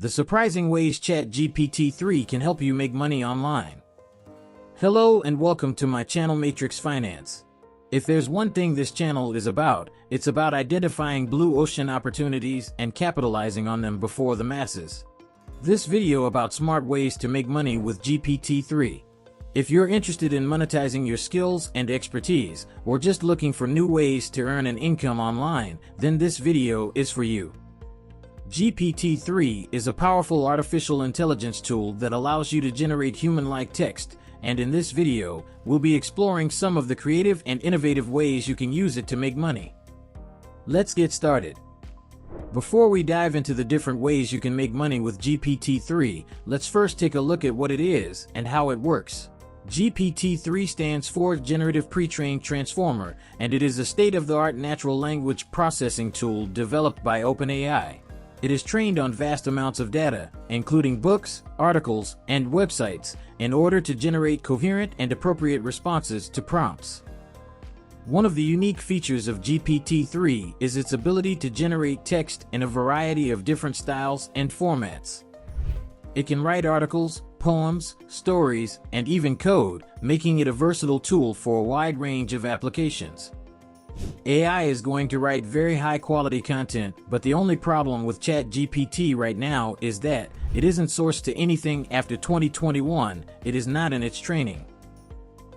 The surprising ways GPT-3 can help you make money online. Hello and welcome to my channel Matrix Finance. If there's one thing this channel is about, it's about identifying blue ocean opportunities and capitalizing on them before the masses. This video about smart ways to make money with GPT-3. If you're interested in monetizing your skills and expertise, or just looking for new ways to earn an income online, then this video is for you. GPT-3 is a powerful artificial intelligence tool that allows you to generate human-like text, and in this video, we'll be exploring some of the creative and innovative ways you can use it to make money. Let's get started. Before we dive into the different ways you can make money with GPT-3, let's first take a look at what it is and how it works. GPT-3 stands for Generative Pre-trained Transformer, and it is a state-of-the-art natural language processing tool developed by OpenAI. It is trained on vast amounts of data, including books, articles, and websites, in order to generate coherent and appropriate responses to prompts. One of the unique features of GPT-3 is its ability to generate text in a variety of different styles and formats. It can write articles, poems, stories, and even code, making it a versatile tool for a wide range of applications. AI is going to write very high-quality content, but the only problem with ChatGPT right now is that it isn't sourced to anything after 2021. It is not in its training.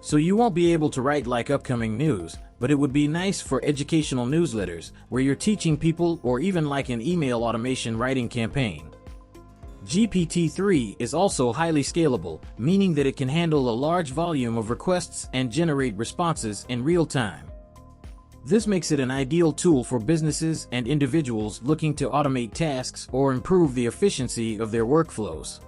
So you won't be able to write like upcoming news, but it would be nice for educational newsletters, where you're teaching people, or even like an email automation writing campaign. GPT-3 is also highly scalable, meaning that it can handle a large volume of requests and generate responses in real time. This makes it an ideal tool for businesses and individuals looking to automate tasks or improve the efficiency of their workflows.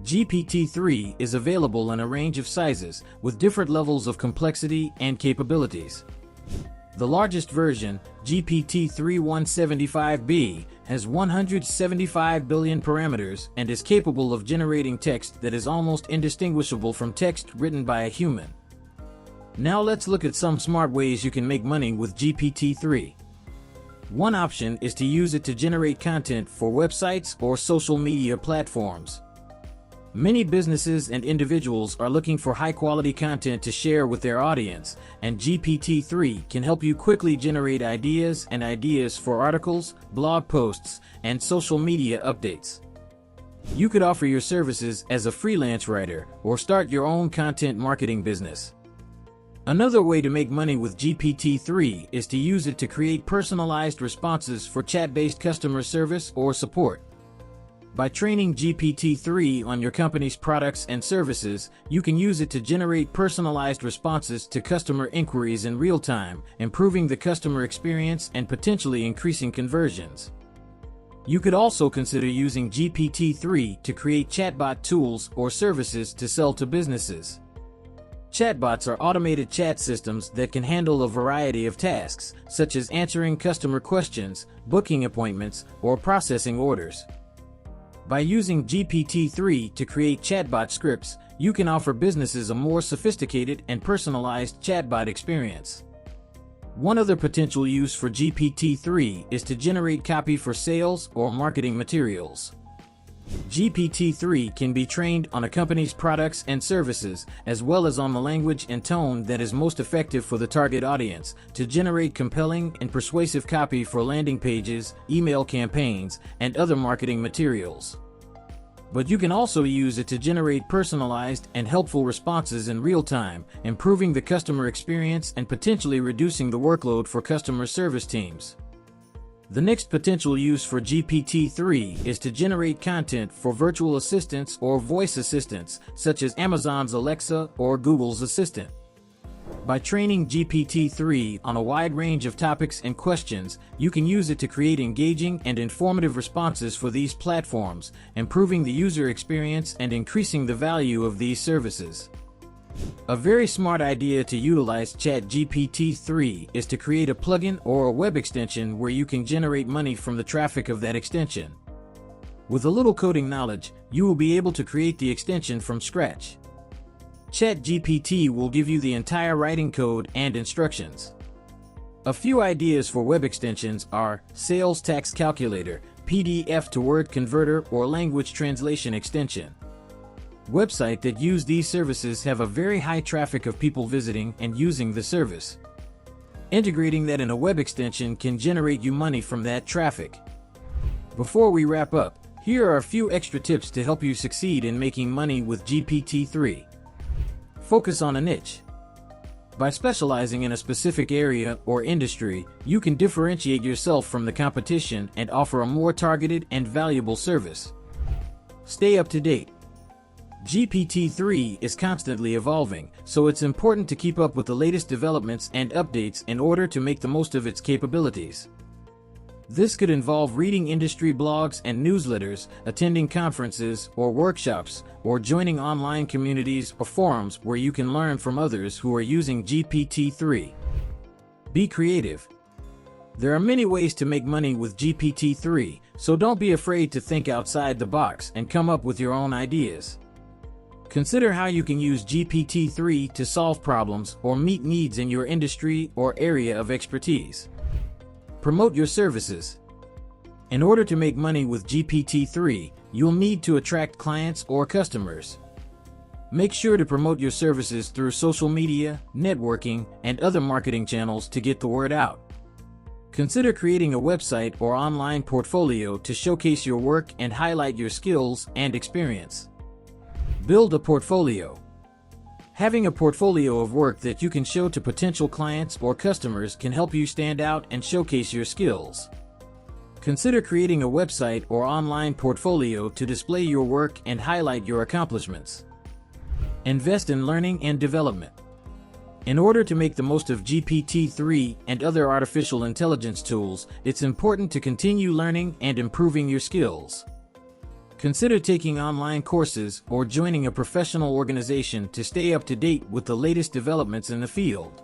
GPT-3 is available in a range of sizes, with different levels of complexity and capabilities. The largest version, GPT-3 175B, has 175 billion parameters and is capable of generating text that is almost indistinguishable from text written by a human. Now let's look at some smart ways you can make money with GPT-3. One option is to use it to generate content for websites or social media platforms. Many businesses and individuals are looking for high-quality content to share with their audience, and GPT-3 can help you quickly generate ideas for articles, blog posts, and social media updates. You could offer your services as a freelance writer or start your own content marketing business. Another way to make money with GPT-3 is to use it to create personalized responses for chat-based customer service or support. By training GPT-3 on your company's products and services, you can use it to generate personalized responses to customer inquiries in real time, improving the customer experience and potentially increasing conversions. You could also consider using GPT-3 to create chatbot tools or services to sell to businesses. Chatbots are automated chat systems that can handle a variety of tasks, such as answering customer questions, booking appointments, or processing orders. By using GPT-3 to create chatbot scripts, you can offer businesses a more sophisticated and personalized chatbot experience. One other potential use for GPT-3 is to generate copy for sales or marketing materials. GPT-3 can be trained on a company's products and services, as well as on the language and tone that is most effective for the target audience, to generate compelling and persuasive copy for landing pages, email campaigns, and other marketing materials. But you can also use it to generate personalized and helpful responses in real time, improving the customer experience and potentially reducing the workload for customer service teams. The next potential use for GPT-3 is to generate content for virtual assistants or voice assistants, such as Amazon's Alexa or Google's Assistant. By training GPT-3 on a wide range of topics and questions, you can use it to create engaging and informative responses for these platforms, improving the user experience and increasing the value of these services. A very smart idea to utilize ChatGPT-3 is to create a plugin or a web extension where you can generate money from the traffic of that extension. With a little coding knowledge, you will be able to create the extension from scratch. ChatGPT will give you the entire writing code and instructions. A few ideas for web extensions are Sales Tax Calculator. PDF to Word converter, or language translation extension. Websites that use these services have a very high traffic of people visiting and using the service. Integrating that in a web extension can generate you money from that traffic. Before we wrap up, here are a few extra tips to help you succeed in making money with GPT-3. Focus on a niche. By specializing in a specific area or industry, you can differentiate yourself from the competition and offer a more targeted and valuable service. Stay up to date. GPT-3 is constantly evolving, so it's important to keep up with the latest developments and updates in order to make the most of its capabilities. This could involve reading industry blogs and newsletters, attending conferences or workshops, or joining online communities or forums where you can learn from others who are using GPT-3. Be creative. There are many ways to make money with GPT-3, so don't be afraid to think outside the box and come up with your own ideas. Consider how you can use GPT-3 to solve problems or meet needs in your industry or area of expertise. Promote your services. In order to make money with GPT-3, you'll need to attract clients or customers. Make sure to promote your services through social media, networking, and other marketing channels to get the word out. Consider creating a website or online portfolio to showcase your work and highlight your skills and experience. Build a portfolio. Having a portfolio of work that you can show to potential clients or customers can help you stand out and showcase your skills. Consider creating a website or online portfolio to display your work and highlight your accomplishments. Invest in learning and development. In order to make the most of GPT-3 and other artificial intelligence tools, it's important to continue learning and improving your skills. Consider taking online courses or joining a professional organization to stay up to date with the latest developments in the field.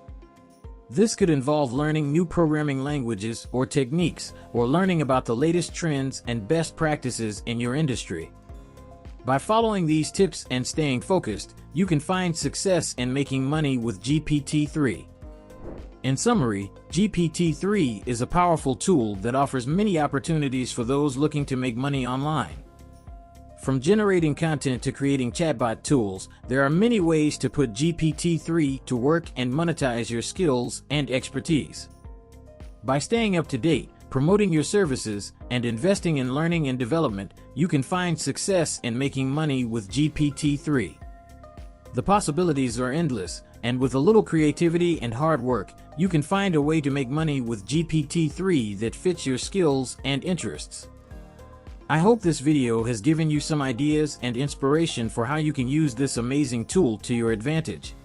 This could involve learning new programming languages or techniques, or learning about the latest trends and best practices in your industry. By following these tips and staying focused, you can find success in making money with GPT-3. In summary, GPT-3 is a powerful tool that offers many opportunities for those looking to make money online. From generating content to creating chatbot tools, there are many ways to put GPT-3 to work and monetize your skills and expertise. By staying up to date, promoting your services, and investing in learning and development, you can find success in making money with GPT-3. The possibilities are endless, and with a little creativity and hard work, you can find a way to make money with GPT-3 that fits your skills and interests. I hope this video has given you some ideas and inspiration for how you can use this amazing tool to your advantage.